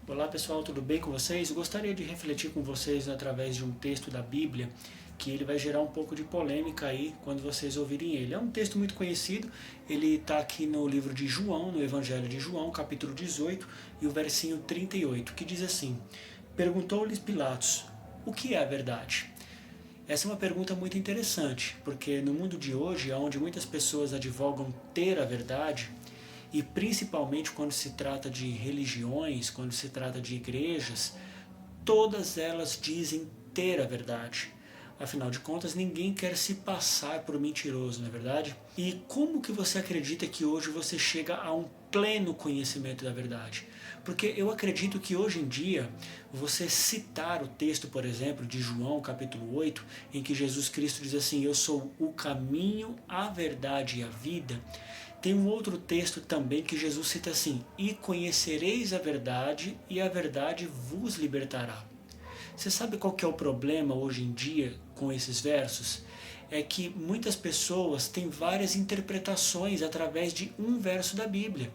Olá pessoal, tudo bem com vocês? Eu gostaria de refletir com vocês através de um texto da Bíblia que ele vai gerar um pouco de polêmica aí quando vocês ouvirem ele. É um texto muito conhecido, ele está aqui no livro de João, no Evangelho de João, capítulo 18 e o versinho 38, que diz assim: Perguntou-lhes Pilatos, o que é a verdade? Essa é uma pergunta muito interessante, porque no mundo de hoje, onde muitas pessoas advogam ter a verdade, e principalmente quando se trata de religiões, quando se trata de igrejas, todas elas dizem ter a verdade. Afinal de contas, ninguém quer se passar por mentiroso, não é verdade? E como que você acredita que hoje você chega a um pleno conhecimento da verdade? Porque eu acredito que hoje em dia, você citar o texto, por exemplo, de João capítulo 8, em que Jesus Cristo diz assim, eu sou o caminho, a verdade e a vida. Tem um outro texto também que Jesus cita assim, e conhecereis a verdade e a verdade vos libertará. Você sabe qual que é o problema hoje em dia com esses versos? É que muitas pessoas têm várias interpretações através de um verso da Bíblia.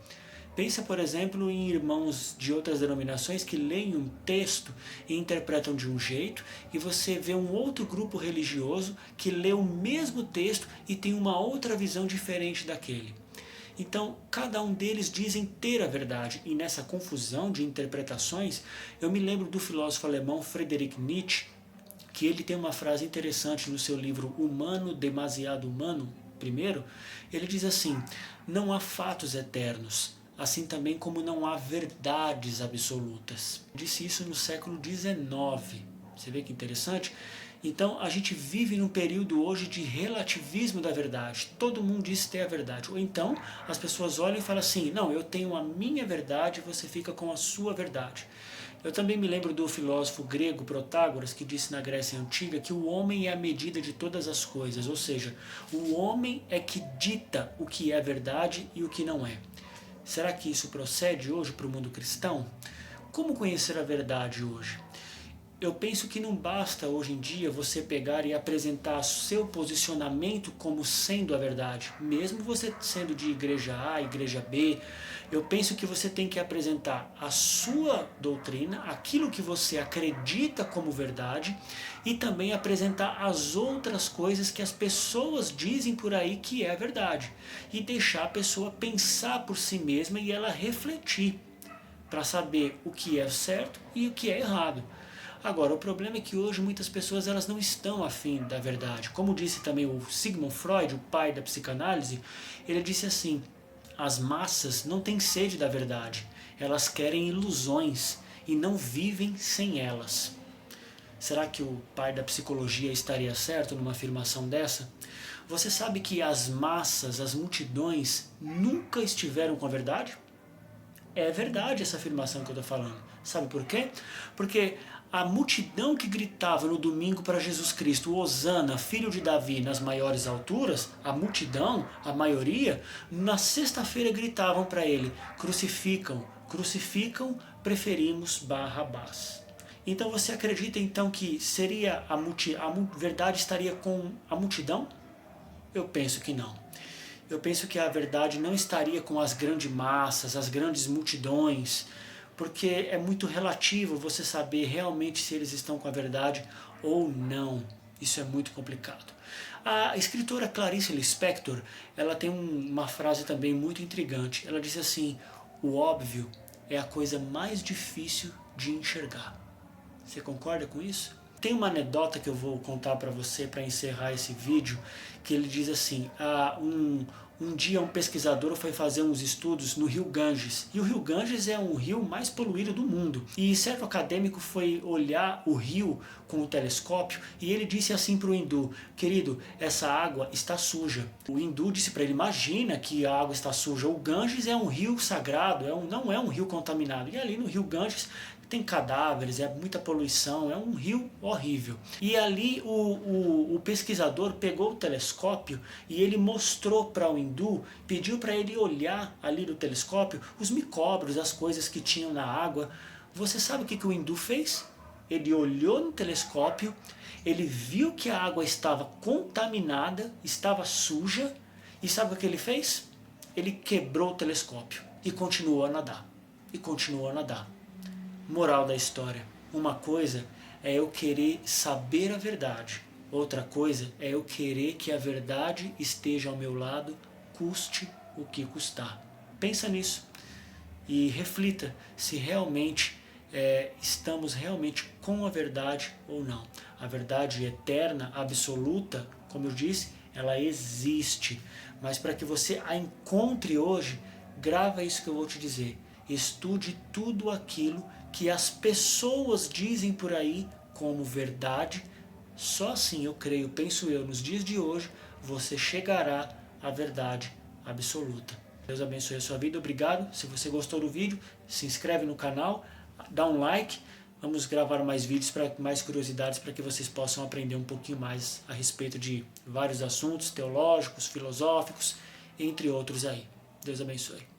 Pensa, por exemplo, em irmãos de outras denominações que leem um texto e interpretam de um jeito, e você vê um outro grupo religioso que lê o mesmo texto e tem uma outra visão diferente daquele. Então, cada um deles dizem ter a verdade, e nessa confusão de interpretações, eu me lembro do filósofo alemão Friedrich Nietzsche, que ele tem uma frase interessante no seu livro Humano, Demasiado Humano, primeiro, ele diz assim, não há fatos eternos, assim também como não há verdades absolutas. Disse isso no século XIX. Você vê que interessante? Então a gente vive num período hoje de relativismo da verdade. Todo mundo diz ter a verdade. Ou então as pessoas olham e falam assim, não, eu tenho a minha verdade e você fica com a sua verdade. Eu também me lembro do filósofo grego Protágoras, que disse na Grécia Antiga que o homem é a medida de todas as coisas, ou seja, o homem é que dita o que é verdade e o que não é. Será que isso procede hoje para o mundo cristão? Como conhecer a verdade hoje? Eu penso que não basta hoje em dia você pegar e apresentar seu posicionamento como sendo a verdade, mesmo você sendo de igreja A, igreja B. Eu penso que você tem que apresentar a sua doutrina, aquilo que você acredita como verdade, e também apresentar as outras coisas que as pessoas dizem por aí que é verdade, e deixar a pessoa pensar por si mesma e ela refletir para saber o que é certo e o que é errado. Agora, o problema é que hoje muitas pessoas elas não estão afim da verdade. Como disse também o Sigmund Freud, o pai da psicanálise, ele disse assim, as massas não têm sede da verdade, elas querem ilusões e não vivem sem elas. Será que o pai da psicologia estaria certo numa afirmação dessa? Você sabe que as massas, as multidões, nunca estiveram com a verdade? É verdade essa afirmação que eu estou falando. Sabe por quê? Porque a multidão que gritava no domingo para Jesus Cristo, Hosana, filho de Davi, nas maiores alturas, a multidão, a maioria, na sexta-feira gritavam para ele, crucificam, crucificam, preferimos Barrabás. Então você acredita então que seria a verdade estaria com a multidão? Eu penso que não. Eu penso que a verdade não estaria com as grandes massas, as grandes multidões, porque é muito relativo você saber realmente se eles estão com a verdade ou não. Isso é muito complicado. A escritora Clarice Lispector, ela tem uma frase também muito intrigante. Ela diz assim, o óbvio é a coisa mais difícil de enxergar. Você concorda com isso? Tem uma anedota que eu vou contar para você para encerrar esse vídeo, que ele diz assim, um dia um pesquisador foi fazer uns estudos no rio Ganges, e o rio Ganges é um rio mais poluído do mundo, e certo acadêmico foi olhar o rio com o telescópio, e ele disse assim para o hindu, querido, essa água está suja. O hindu disse para ele, imagina que a água está suja, o Ganges é um rio sagrado, não é um rio contaminado, e ali no rio Ganges tem cadáveres, é muita poluição, é um rio horrível. E ali o pesquisador pegou o telescópio e ele mostrou para o hindu, pediu para ele olhar ali no telescópio os micróbios, as coisas que tinham na água. Você sabe o que o hindu fez? Ele olhou no telescópio, ele viu que a água estava contaminada, estava suja, e sabe o que ele fez? Ele quebrou o telescópio e continuou a nadar. E continuou a nadar. Moral da história: uma coisa é eu querer saber a verdade, outra coisa é eu querer que a verdade esteja ao meu lado, custe o que custar. Pensa nisso e reflita se realmente estamos realmente com a verdade ou não. A verdade eterna, absoluta, como eu disse, ela existe. Mas para que você a encontre hoje, grava isso que eu vou te dizer. Estude tudo aquilo que as pessoas dizem por aí como verdade. Só assim, eu creio, penso eu, nos dias de hoje, você chegará à verdade absoluta. Deus abençoe a sua vida, obrigado. Se você gostou do vídeo, se inscreve no canal, dá um like. Vamos gravar mais vídeos, mais curiosidades, para que vocês possam aprender um pouquinho mais a respeito de vários assuntos teológicos, filosóficos, entre outros aí. Deus abençoe.